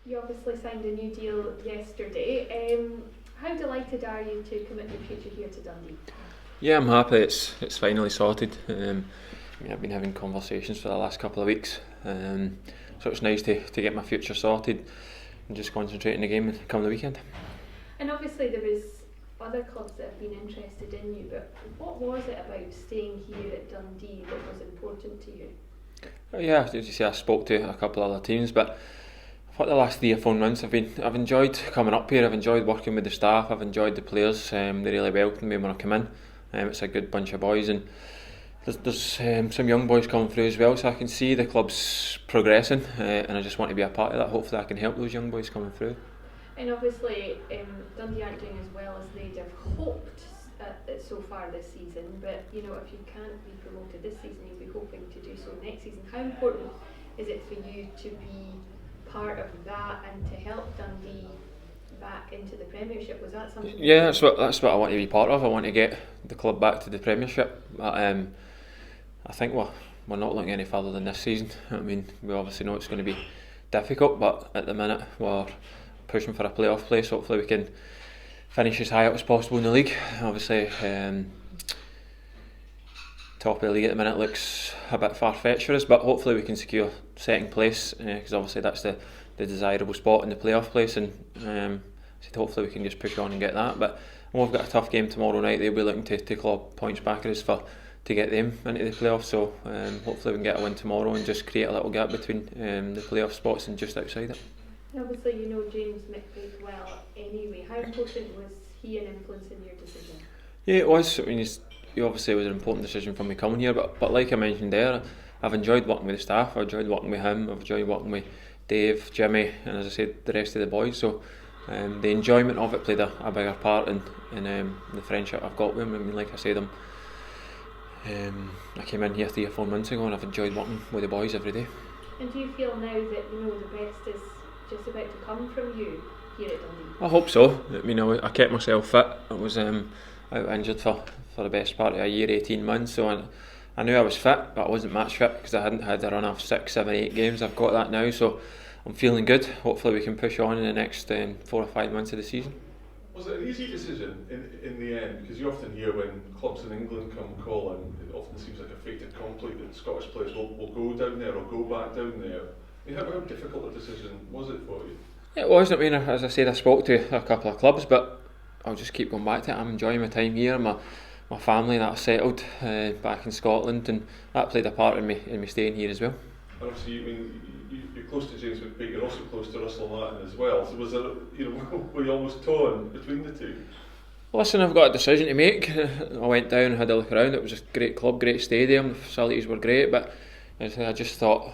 You obviously signed a new deal yesterday. How delighted are you to commit your future here to Dundee? Yeah, I'm happy it's finally sorted. I've been having conversations for the last couple of weeks, so it's nice to get my future sorted and just concentrate on the game come the weekend. And obviously there was other clubs that have been interested in you, but what was it about staying here at Dundee that was important to you? Yeah, as you say, I spoke to a couple of other teams, but for the last 3 or 4 months, I've enjoyed coming up here. I've enjoyed working with the staff. I've enjoyed the players. They really welcomed me when I come in. It's a good bunch of boys, and there's some young boys coming through as well. So I can see the club's progressing, and I just want to be a part of that. Hopefully, I can help those young boys coming through. And obviously Dundee aren't doing as well as they'd have hoped so far this season, but if you can't be promoted this season, you'll be hoping to do so next season. How important is it for you to be part of that and to help Dundee back into the Premiership? Was that something? Yeah, that's what I want to be part of. I want to get the club back to the Premiership. I think we're not looking any further than this season. I mean, we obviously know it's going to be difficult, but at the minute we're pushing for a playoff place. Hopefully we can finish as high up as possible in the league. Obviously, top of the league at the minute looks a bit far-fetched for us, but hopefully we can secure second place, because obviously that's the desirable spot in the playoff place, and hopefully we can just push on and get that. But we've got a tough game tomorrow night. They'll be looking to claw points back at us to get them into the playoffs, so hopefully we can get a win tomorrow and just create a little gap between the playoff spots and just outside it. Obviously you know James McVeigh well anyway. How important was he an influence in your decision? Yeah, it was. I mean, he obviously was an important decision for me coming here, but like I mentioned there, I've enjoyed working with the staff. I've enjoyed working with him. I've enjoyed working with Dave, Jimmy, and as I said, the rest of the boys. So the enjoyment of it played a bigger part in the friendship I've got with him. I mean, like I said, I came in here 3 or 4 months ago, and I've enjoyed working with the boys every day. And do you feel now that the best is just about to come from you here at Dundee? I hope so. I kept myself fit. I was out injured for the best part of a year, 18 months, so I knew I was fit, but I wasn't match fit because I hadn't had a run of 6, 7, 8 games. I've got that now, so I'm feeling good. Hopefully we can push on in the next 4 or 5 months of the season. Was it an easy decision in the end? Because you often hear when clubs in England come calling, it often seems like a fait accompli that Scottish players will go down there or go back down there. I mean, how difficult a decision was it for you? It was. I mean, as I said, I spoke to a couple of clubs, but I'll just keep going back to it. I'm enjoying my time here. My family that I settled back in Scotland, and that played a part in me staying here as well. And obviously, you're close to James McVeigh, you're also close to Russell Martin as well. So was there, were you almost torn between the two? Listen, I've got a decision to make. I went down and had a look around. It was a great club, great stadium. The facilities were great, but I just thought,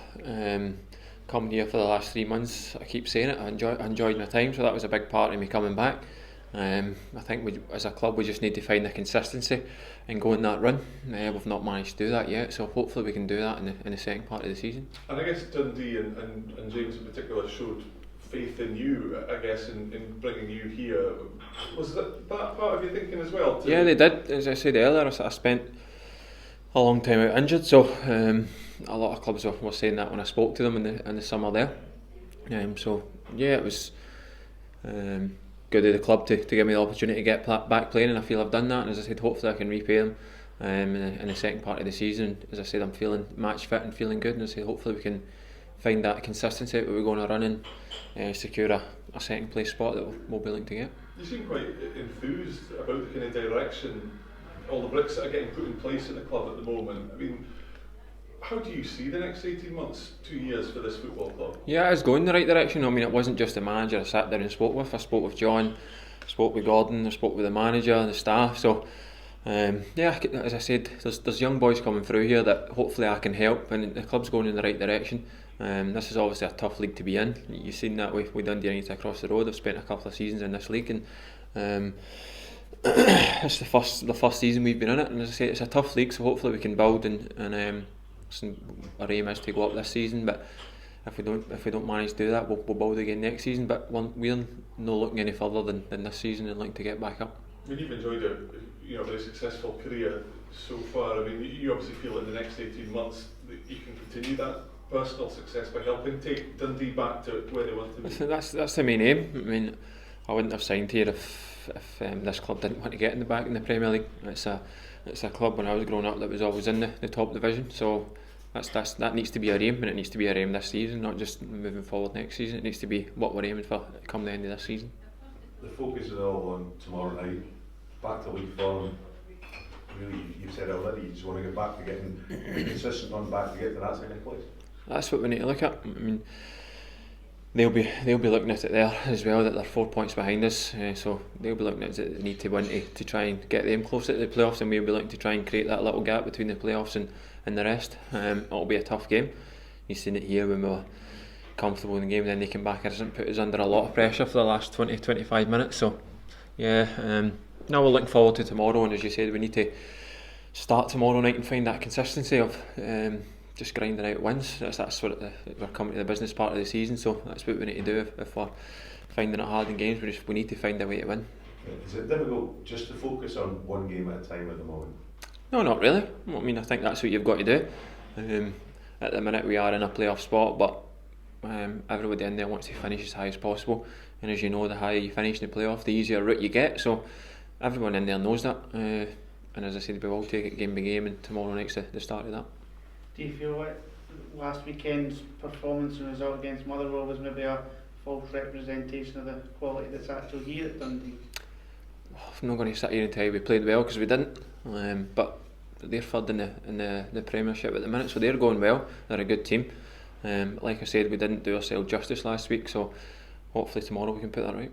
coming here for the last 3 months, I keep saying it, I enjoyed my time, so that was a big part of me coming back. I think as a club we just need to find the consistency and go on that run. We've not managed to do that yet, so hopefully we can do that in the second part of the season. And I guess Dundee and James in particular showed faith in you, I guess, in bringing you here. Was that part of your thinking as well? Yeah, they did. As I said earlier, I spent a long time out injured, so a lot of clubs were saying that when I spoke to them in the summer there. So yeah, it was good of the club to give me the opportunity to get back playing, and I feel I've done that. And as I said, hopefully I can repay them in the second part of the season. As I said, I'm feeling match fit and feeling good, and as I said, hopefully we can find that consistency that we're going to run and secure a second place spot that we'll be looking to get. You seem quite enthused about the kind of direction, all the bricks that are getting put in place at the club at the moment. I mean, how do you see the next 18 months, 2 years for this football club? Yeah, it's going in the right direction. I mean, it wasn't just the manager I sat there and spoke with. I spoke with John, I spoke with Gordon, I spoke with the manager and the staff. So, yeah, as I said, there's young boys coming through here that hopefully I can help, and the club's going in the right direction. This is obviously a tough league to be in. You've seen that with Dundee United across the road. I've spent a couple of seasons in this league, and it's the first season we've been in it. And as I say, it's a tough league, so hopefully we can build and our aim is to go up this season. But if we don't manage to do that, we'll build again next season. But we're not looking any further than this season and looking to get back up. I mean, you've enjoyed a very successful career so far. I mean, you obviously feel in the next 18 months that you can continue that personal success by helping take Dundee back to where they want to be? That's the main aim. I mean, I wouldn't have signed here if this club didn't want to get in the back in the Premier League. It's a club when I was growing up that was always in the top division. So that needs to be our aim, and it needs to be our aim this season, not just moving forward next season. It needs to be what we're aiming for come the end of this season. The focus is all on tomorrow night. Back to league form. Really, you've said it already. You just want to get back to getting consistent on back to get to that second place. That's what we need to look at. I mean, they'll be looking at it there as well, that they're 4 points behind us, so they'll be looking at it, they need to win to try and get them closer to the playoffs, and we'll be looking to try and create that little gap between the playoffs and the rest. It'll be a tough game. You've seen it here when we were comfortable in the game, then they came back and put us under a lot of pressure for the last 20-25 minutes. So yeah, now we're looking forward to tomorrow, and as you said, we need to start tomorrow night and find that consistency of just grinding out wins. That's what we're coming to the business part of the season, so that's what we need to do if we're finding it hard in games. We need to find a way to win. Is it difficult just to focus on one game at a time at the moment? No, not really. I mean, I think that's what you've got to do. At the minute we are in a playoff spot, but everybody in there wants to finish as high as possible, and as you know, the higher you finish in the playoff, the easier route you get, so everyone in there knows that, and as I said, we will take it game by game, and tomorrow night's the start of that. Do you feel like last weekend's performance and result against Motherwell was maybe a false representation of the quality that's actually here at Dundee? I'm not going to sit here and tell you we played well, because we didn't, but they're third in the Premiership at the minute, so they're going well. They're a good team. Like I said, we didn't do ourselves justice last week, so hopefully tomorrow we can put that right.